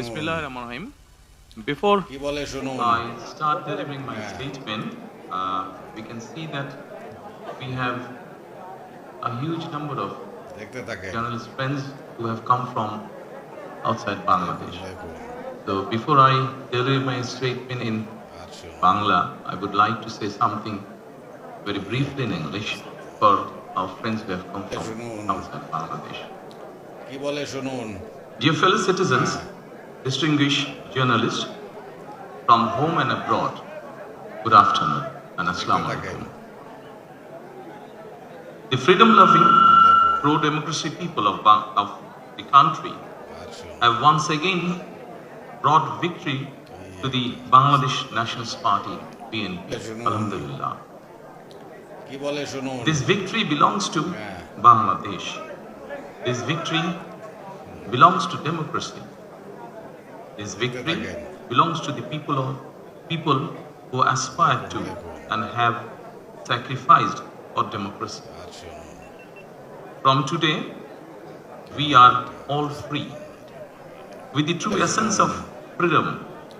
Bismillahirrahmanirrahim. Before কি বলে শুনুন। I start delivering my statement, we can see that we have a huge number of দেখতে থাকেন। journalist friends who have come from outside Bangladesh. দেখুন। So before I deliver my statement in আচ্ছা। Bangla, I would like to say something very briefly in English for our friends who have come from outside Bangladesh. কি বলে শুনুন। Dear fellow citizens, distinguished journalists from home and abroad, good afternoon and assalamu alaikum. The freedom-loving, pro-democracy people of the country আচ্ছা। have once again brought victory to the Bangladesh Nationalist Party, BNP. Alhamdulillah. কি বলে শুনুন। This victory belongs to Bangladesh. This victory belongs to democracy. This victory belongs to the people who aspire to and have sacrificed for democracy. আচ্ছা। From today, we are all free, with the true essence of freedom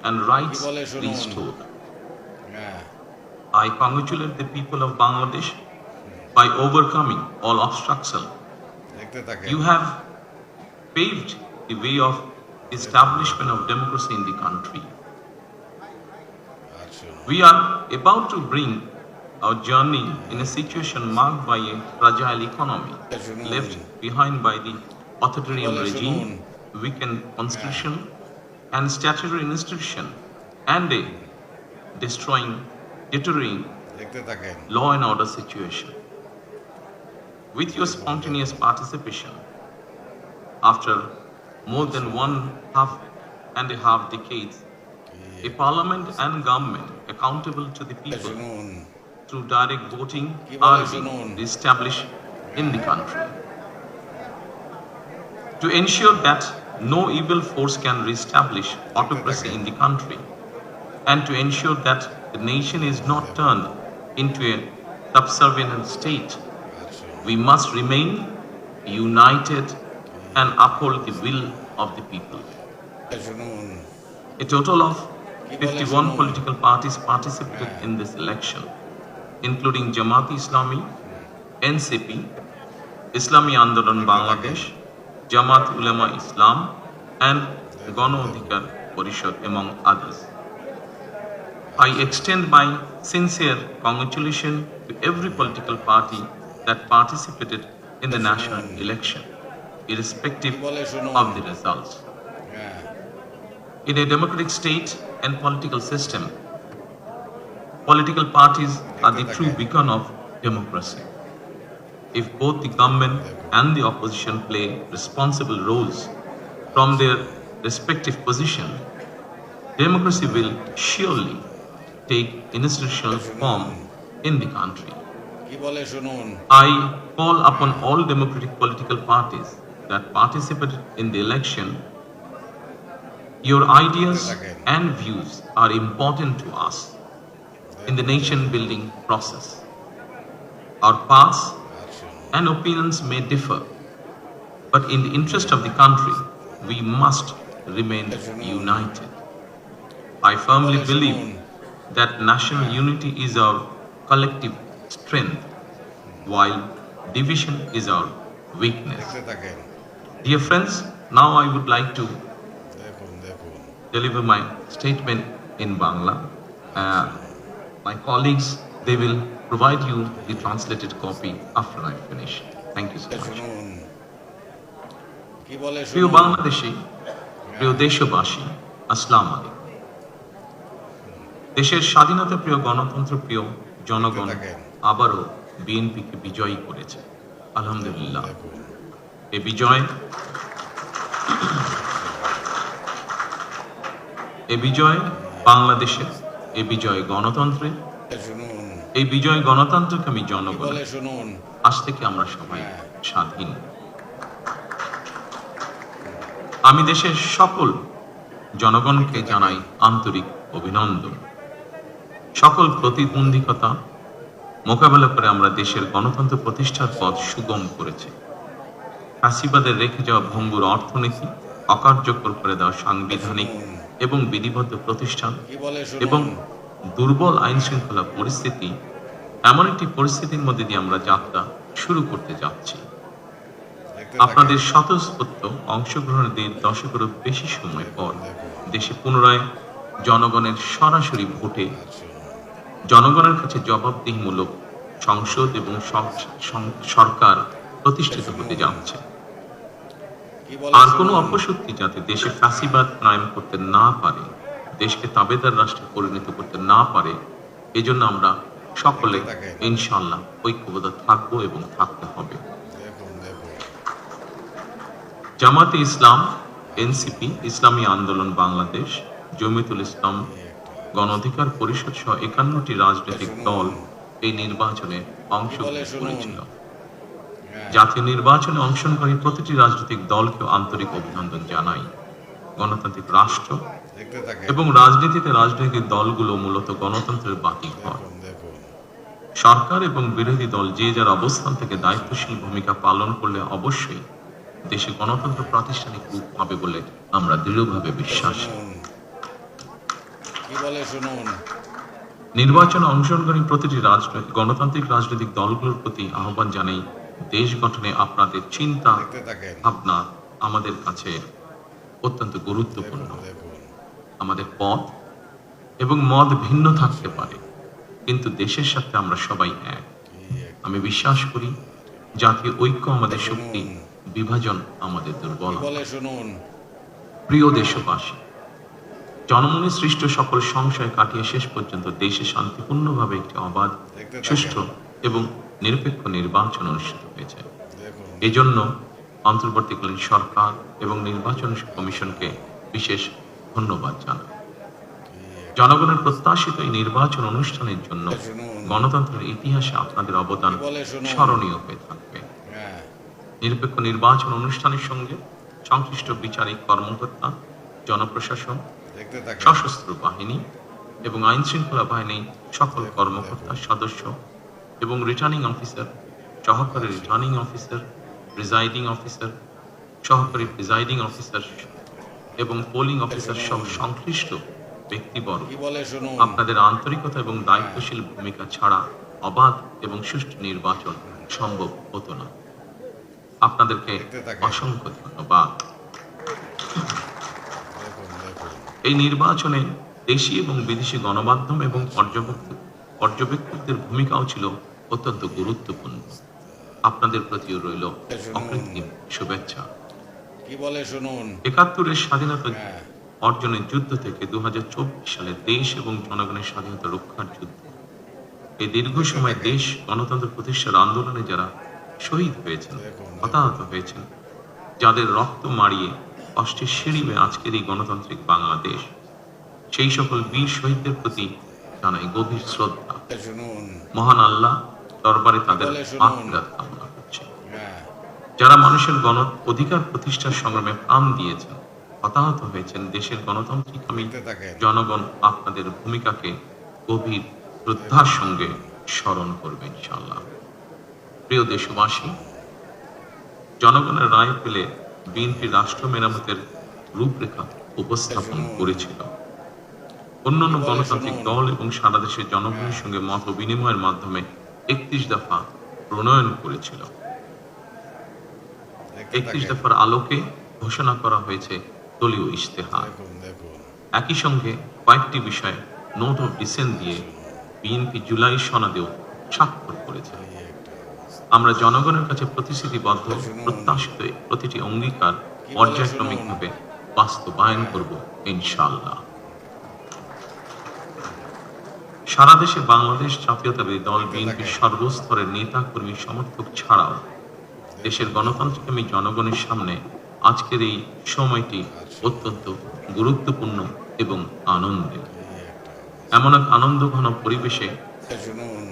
and rights restored. হ্যাঁ। I congratulate the people of Bangladesh by overcoming all obstacles. দেখতে থাকেন। You have paved the way of establishment of democracy in the country. আচ্ছা। We are about to bring our journey in a situation marked by a fragile economy, left behind by the authoritarian regime, weakened constitution and statutory institution, and a deteriorating দেখতে থাকেন। law and order situation. With your spontaneous participation, after more than one and a half decades, a parliament and government accountable to the people শুনুন। through direct voting are being established in the country. To ensure that no evil force can reestablish autocracy in the country, and to ensure that the nation is not turned into a subservient state, আচ্ছা। we must remain united and uphold the will of the people. শুনুন। A total of 51 political parties participated in this election, including Jamaat Islami, NCP, Islami Andolan Bangladesh, Jamaat Ulema Islam, and Gano Adhikar Parishad, among others. I extend my sincere congratulations to every political party that participated in the national election, irrespective of the results. হ্যাঁ। In a democratic state and political system, political parties are the true beacon of democracy. If both the government and the opposition play responsible roles from their respective position, democracy will surely take institutional form in the country. কি বলে শুনুন। I call upon all democratic political parties that participated in the election. Your ideas and views are important to us in the nation-building process. Our paths and opinions may differ, but in the interest of the country, we must remain united. I firmly believe that national unity is our collective strength, while division is our weakness. দেখতে থাকেন। Dear friends, now I would like to দেখুন দেখুন। deliver my statement in Bangla. My colleagues, they will provide you the translated copy after I finish. Thank you so much. শুনুন। কি বলে প্রিয় শুনুন। বাংলাদেশী, প্রিয় দেশবাসী, আসসালামু আলাইকুম। দেশের স্বাধীনতা প্রিয় গণতন্ত্র প্রিয় জনগণ আবারও বিএনপিকে বিজয়ী করেছে। আলহামদুলিল্লাহ। এই বিজয় বাংলাদেশের, এই বিজয় গণতন্ত্রের, শুনুন। এই বিজয় গণতন্ত্রকে আমি কি জনগণ, বলে শুনুন। আজ থেকে আমরা সবাই স্বাধীন। আমি দেশের সকল জনগণকে জানাই আন্তরিক অভিনন্দন। সকল প্রতিবন্ধকতা মোকাবেলা করে আমরা দেশের গণতন্ত্র প্রতিষ্ঠার পথ সুগম করেছি। ফ্যাসিবাদের রেখে যাওয়া ভঙ্গুর অর্থনীতি, অকার্যকর করে দেওয়া সাংবিধানিক এবং বিধিবদ্ধ প্রতিষ্ঠান কি বলে এবং শুনুন। দুর্বল আইন শৃঙ্খলা পরিস্থিতি, এমন একটি পরিস্থিতির মধ্যে দিয়ে আমরা যাত্রা শুরু করতে যাচ্ছি। দেখতে আপনাদের থাকেন। স্বতঃস্ফূর্ত অংশগ্রহণের 1.5 দশকেরও বেশি সময় পর দেশে পুনরায় জনগণের সরাসরি ভোটে আর শুনুন। জনগণের কাছে জবাবদিহিমূলক সংসদ এবং সরকার প্রতিষ্ঠিত হতে যাচ্ছে। কি বলে আর কোনো শুনুন। অপশক্তি যাতে দেশে ফ্যাসিবাদ কায়েম করতে না পারে, দেশকে তাবেদার রাষ্ট্রে পরিণত করতে না পারে, এজন্য আমরা সকলে ইনশাআল্লাহ ঐক্যবদ্ধ থাকবো এবং থাকতে হবে। দেখুন দেখুন। জামাতে ইসলাম, এনসিপি, ইসলামী আন্দোলন বাংলাদেশ, জমিয়তুল ইসলাম, গণ অধিকার পরিষদ সহ 51টি রাজনৈতিক দল এই নির্বাচনে অংশগ্রহণ করেছিল। জাতীয় নির্বাচনে অংশগ্রহণকারী প্রতিটি রাজনৈতিক দলকে আন্তরিক অভিনন্দন জানাই। গণতান্ত্রিক রাষ্ট্র দেখতে থাকেন। এবং রাজনীতিতে রাজনৈতিক দলগুলো মূলত গণতন্ত্রের বাতিঘর। দেখুন দেখুন। সরকার এবং বিরোধী দল যে যার অবস্থান থেকে দায়িত্বশীল ভূমিকা পালন করলে অবশ্যই দেশে গণতন্ত্র প্রাতিষ্ঠানিক রূপ পাবে বলে আমরা দৃঢ়ভাবে বিশ্বাসী। শুনুন। কি বলে শুনুন। নির্বাচনে অংশগ্রহণকারী প্রতিটি গণতান্ত্রিক রাজনৈতিক দলগুলোর প্রতি আহ্বান জানাই, দেশ গঠনে আপনাদের চিন্তা দেখতে থাকেন। ভাবনা আমাদের কাছে অত্যন্ত গুরুত্বপূর্ণ। দেখুন। আমাদের পথ এবং মত ভিন্ন থাকতে পারে, কিন্তু দেশের সাথে আমরা সবাই এক। আমি বিশ্বাস করি জাতীয় ঐক্য আমাদের শক্তি, বিভাজন আমাদের কি দুর্বলতা। বলে শুনুন। প্রিয় দেশবাসী, জনমনে সৃষ্ট সকল সংশয় কাটিয়ে শেষ পর্যন্ত দেশে শান্তিপূর্ণভাবে একটি অবাধ, দেখতে থাকেন। সুষ্ঠু এবং নিরপেক্ষ নির্বাচন অনুষ্ঠিত হয়েছে। দেখুন। এজন্য অন্তর্বর্তীকালীন সরকার এবং নির্বাচন কমিশনকে বিশেষ ধন্যবাদ জানাই। জনগণের প্রত্যাশিত এই নির্বাচন অনুষ্ঠানের জন্য শুনুন। গণতন্ত্রের ইতিহাসে আপনাদের অবদান কি বলে শুনুন। স্মরণীয় হয়ে থাকবে। হ্যাঁ। নিরপেক্ষ নির্বাচন অনুষ্ঠানের সঙ্গে সংশ্লিষ্ট বিচারিক কর্মকর্তা, জনপ্রশাসন, দেখতে থাকেন। সশস্ত্র বাহিনী এবং আইন শৃঙ্খলা বাহিনীর সকল কর্মকর্তা, সদস্য এবং রিটার্নিং অফিসার, সহকারী রিটার্নিং অফিসার, প্রিজাইডিং অফিসার, সহকারী প্রিজাইডিং অফিসার এবং পোলিং অফিসার সহ সংশ্লিষ্ট ব্যক্তিবর্গ, কি বলে শুনুন। আপনাদের আন্তরিকতা এবং দায়িত্বশীল ভূমিকা ছাড়া অবাধ এবং সুষ্ঠু নির্বাচন সম্ভব হতো না। আপনাদেরকে অসংখ্য ধন্যবাদ। দেখুন দেখুন। এই নির্বাচনে দেশি এবং বিদেশি গণমাধ্যম এবং পর্যবেক্ষকদের ভূমিকাও ছিল অত্যন্ত গুরুত্বপূর্ণ। আপনাদের প্রতিও রইল অকৃত্রিম শুভেচ্ছা। কি বলে শুনুন। ৭১-এর স্বাধীনতা হ্যাঁ। অর্জনের যুদ্ধ থেকে 2024 সালে দেশ এবং জনগণের স্বাধীনতা রক্ষার যুদ্ধ, এই দীর্ঘ সময় দেশ গণতন্ত্র প্রতিষ্ঠার আন্দোলনে যারা শহীদ হয়েছেন, হতাহত হয়েছেন, যাদের রক্ত মাড়িয়ে কষ্টের সিঁড়ি বেয়ে আজকের এই গণতান্ত্রিক বাংলাদেশ, সেই সকল বীর শহীদদের প্রতি জানাই গভীর শ্রদ্ধা। শুনুন। মহান আল্লাহ দরবারে তাদের মাগফিরাত কামনা করছি। হ্যাঁ। যারা মানুষের গণ অধিকার প্রতিষ্ঠার সংগ্রামে প্রাণ দিয়েছেন, হতাহত হয়েছেন, দেশের গণতান্ত্রিকামী দেখতে থাকেন। জনগণ আপনাদের ভূমিকাকে গভীর শ্রদ্ধার সঙ্গে স্মরণ করবে ইনশাআল্লাহ। প্রিয় দেশবাসী, জনগণের রায় পেলে বিএনপি রাষ্ট্র মেরামতের রূপরেখা উপস্থাপন করেছিল। অন্যান্য গণতান্ত্রিক দল এবং সারা দেশের জনগণের সঙ্গে মত বিনিময়ের মাধ্যমে 31 দফা প্রণয়ন করেছিল। 31 দফার আলোকে ঘোষণা করা হয়েছে দলীয় ইশতেহার। দেখুন দেখুন। একই সঙ্গে কয়েকটি বিষয়ে নোট অফ ডিসেন্ট দিয়ে বিএনপি জুলাই সনদেও স্বাক্ষর করেছে। আমরা জনগণের কাছে প্রতিশ্রুতিবদ্ধ, প্রত্যাশিত প্রতিটি অঙ্গীকার পর্যায়ক্রমিকভাবে বাস্তবায়ন করব ইনশাআল্লাহ। সারা দেশে বাংলাদেশ জাতীয়তাবাদী দল বিএনপির সর্বস্তরের নেতা কর্মী সমর্থক ছাড়াও দেশের গণতন্ত্রকামী জনগণের সামনে আজকের এই সময়টি অত্যন্ত গুরুত্বপূর্ণ এবং আনন্দের। এমন এক আনন্দঘন পরিবেশে শুনুন।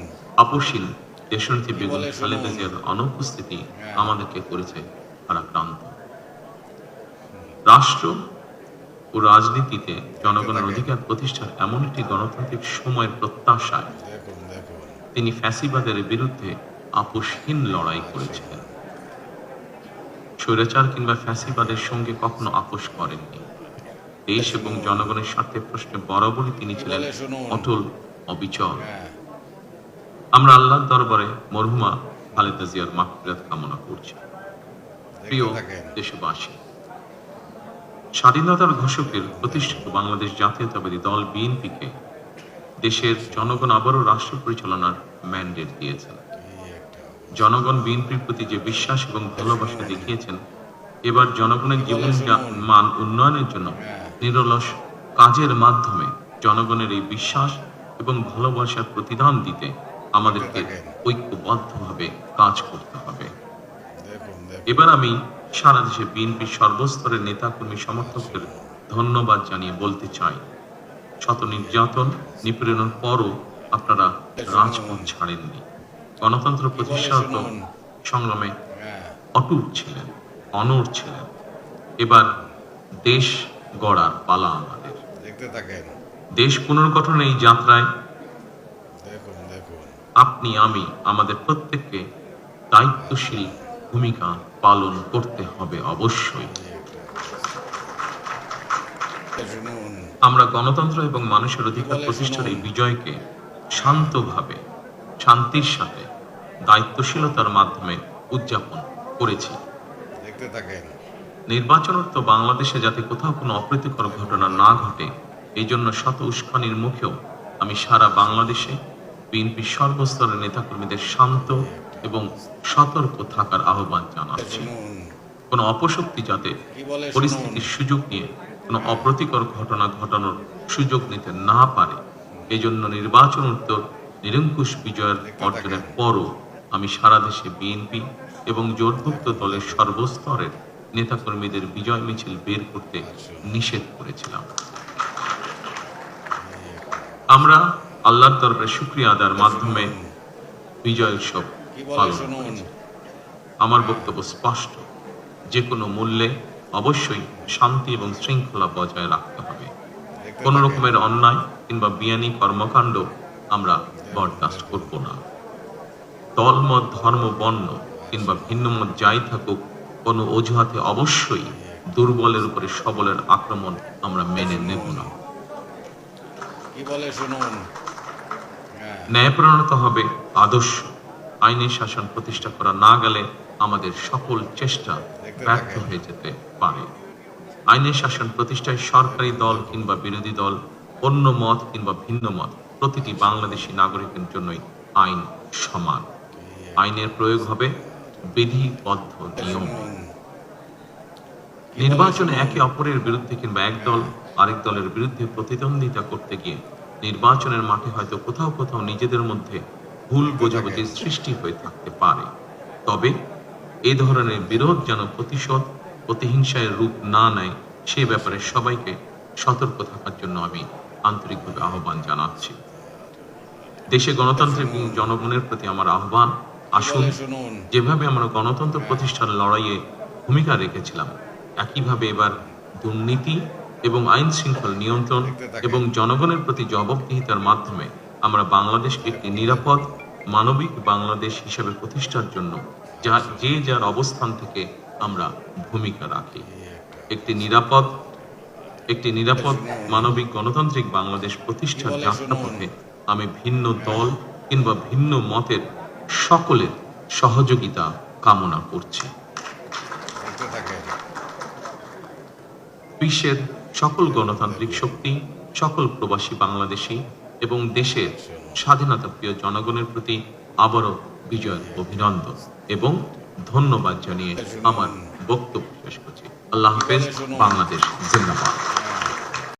আপসীন দেশনেত্রী বেগম খালেদা জিয়ার অনুপস্থিতি আমাদেরকে করেছে ভারাক্রান্ত। রাষ্ট্র ও রাজনীতিতে জনগণের অধিকার প্রতিষ্ঠার এমন একটি গণতান্ত্রিক সময়ের প্রত্যাশায় দেখুন দেখুন। তিনি ফ্যাসিবাদের বিরুদ্ধে আপোষহীন লড়াই করেছিলেন। স্বৈরাচার কিংবা ফ্যাসিবাদের সঙ্গে কখনো আপোষ করেননি। দেশ এবং জনগণের স্বার্থে প্রশ্নে বরাবরই তিনি ছিলেন অটল, অবিচল। হ্যাঁ, আমরা আল্লাহর দরবারে মরহুমা খালেদা জিয়ার মাগফিরাত কামনা করছি। প্রিয় দেখতে থাকেন। দেশবাসী, স্বাধীনতার ঘোষকের প্রতিষ্ঠিত বাংলাদেশ জাতীয়তাবাদী দল বিএনপিকে দেশের জনগণ আবারও রাষ্ট্র পরিচালনার ম্যান্ডেট দিয়েছেন। কি একটা জনগণ বিএনপির প্রতি যে বিশ্বাস এবং ভালোবাসা দেখিয়েছেন, এবার জনগণের জীবন মান উন্নয়নের জন্য নিরলস কাজের মাধ্যমে জনগণের এই বিশ্বাস এবং ভালোবাসার প্রতিদান দিতে আমাদেরকে ঐক্যবদ্ধভাবে কাজ করতে হবে। দেখুন এবার আমি সারা দেশে বিএনপির সর্বস্তরের নেতাকর্মী সমর্থকদের ধন্যবাদ জানিয়ে বলতে চাই, শত নির্যাতন নিপীড়নের পরও আপনারা রাজপথ ছাড়েননি। গণতন্ত্র প্রতিষ্ঠাত সংগ্রামে হ্যাঁ, অটুট ছিলেন, অনড় ছিলেন। এবার দেশ গড়ার পালা আমাদের। দেখতে থাকেন। দেশ পুনর্গঠনের এই যাত্রায় দেখুন দেখুন আপনি আমি আমাদের প্রত্যেককে দায়িত্বশীল ভূমিকা পালন করতে হবে অবশ্যই। শুনুন। আমরা গণতন্ত্র এবং মানুষের অধিকার প্রতিষ্ঠার এই বিজয়কে শান্তভাবে, শান্তির সাথে, দায়িত্বশীলতার মাধ্যমে উদযাপন করেছি। দেখতে থাকেন। নির্বাচনোত্ত বাংলাদেশে যাতে কোথাও কোনো অপ্রীতিকর ঘটনা না ঘটে, এই জন্য শত উস্কানির মুখেও আমি সারা বাংলাদেশে বিএনপির সর্বস্তরের নেতাকর্মীদের শান্ত এবং সতর্ক থাকার আহ্বান জানাচ্ছি। শুনুন। কোনো অপশক্তি যাতে কি বলে শুনুন। পরিস্থিতির সুযোগ নিয়ে কোনো অপ্রীতিকর ঘটনা ঘটানোর সুযোগ নিতে না পারে, এজন্য নির্বাচন উত্তর নিরঙ্কুশ বিজয়ের অর্জনের পরও আমি সারা দেশে বিএনপি এবং জোটভুক্ত দলের সর্বস্তরের নেতাকর্মীদের বিজয় মিছিল বের করতে নিষেধ করেছিলাম। আমরা আল্লাহর দরবারে শুকরিয়া আদায়ের মাধ্যমে বিজয় উৎসব কি বলে পালন শুনুন। করেছি। আমার বক্তব্য স্পষ্ট, যে কোনো মূল্যে অবশ্যই শান্তি এবং শৃঙ্খলা বজায় রাখতে হবে। দেখতে কোন থাকেন। রকমের অন্যায় কিংবা বিয়ানি কর্মকাণ্ড আমরা বরদাস্ত করব না। দলমত, ধর্ম, বর্ণ কিংবা ভিন্নমত যাই থাকুক, কোনো অজুহাতে অবশ্যই দুর্বলের উপরে সবলের আক্রমণ আমরা মেনে নেব না। কি বলে শুনুন। হ্যাঁ, ন্যায়প্রণতা হবে আদর্শ। আইনের শাসন প্রতিষ্ঠা করা না গেলে আমাদের সকল চেষ্টা ব্যর্থ হয়ে যেতে পারে। আইনের শাসন প্রতিষ্ঠায় সরকারি দল কিংবা বিরোধী দল, অন্য মত কিংবা ভিন্ন মত, প্রতিটি বাংলাদেশী নাগরিকের জন্যই আইন সমান। আইনের প্রয়োগ হবে বিধিবদ্ধ নিয়ম। শুনুন। নির্বাচনে একে অপরের বিরুদ্ধে কিংবা এক দল আরেক দলের বিরুদ্ধে প্রতিদ্বন্দ্বিতা করতে গিয়ে নির্বাচনের মাঠে হয়তো কোথাও কোথাও নিজেদের মধ্যে ভুল বোঝাবুঝির সৃষ্টি হয়ে থাকতে পারে। তবে এই ধরনের বিরোধ যেন প্রতিশোধ, প্রতিহিংসায় রূপ না নেয়, সে ব্যাপারে সবাইকে সতর্ক থাকার জন্য আমি আন্তরিকভাবে আহ্বান জানাচ্ছি। দেশে গণতন্ত্র এবং জনগণের প্রতি আমার আহ্বান, আসুন শুনুন। যেভাবে আমরা গণতন্ত্র প্রতিষ্ঠার লড়াইয়ে ভূমিকা রেখেছিলাম, একইভাবে এবার দুর্নীতি এবং আইন শৃঙ্খলা নিয়ন্ত্রণ এবং জনগণের প্রতি জবাবদিহিতার মাধ্যমে আমরা বাংলাদেশকে একটি নিরাপদ, মানবিক বাংলাদেশ হিসেবে প্রতিষ্ঠার জন্য যে যার অবস্থান থেকে আমরা ভূমিকা রাখি। একটি নিরাপদ মানবিক গণতান্ত্রিক বাংলাদেশ প্রতিষ্ঠার যাত্রাপথে আমি ভিন্ন দল কিংবা ভিন্ন মতের সকলের সহযোগিতা কামনা করছি। দেখতে থাকেন। বিশ্বের সকল গণতান্ত্রিক শক্তি, সকল প্রবাসী বাংলাদেশী এবং দেশের স্বাধীনতা প্রিয় জনগণের প্রতি আবারও বিজয়ের অভিনন্দন এবং ধন্যবাদ জানিয়ে আমার বক্তব্য শেষ করছি। আল্লাহ হাফেজ। বাংলাদেশ জিন্দাবাদ।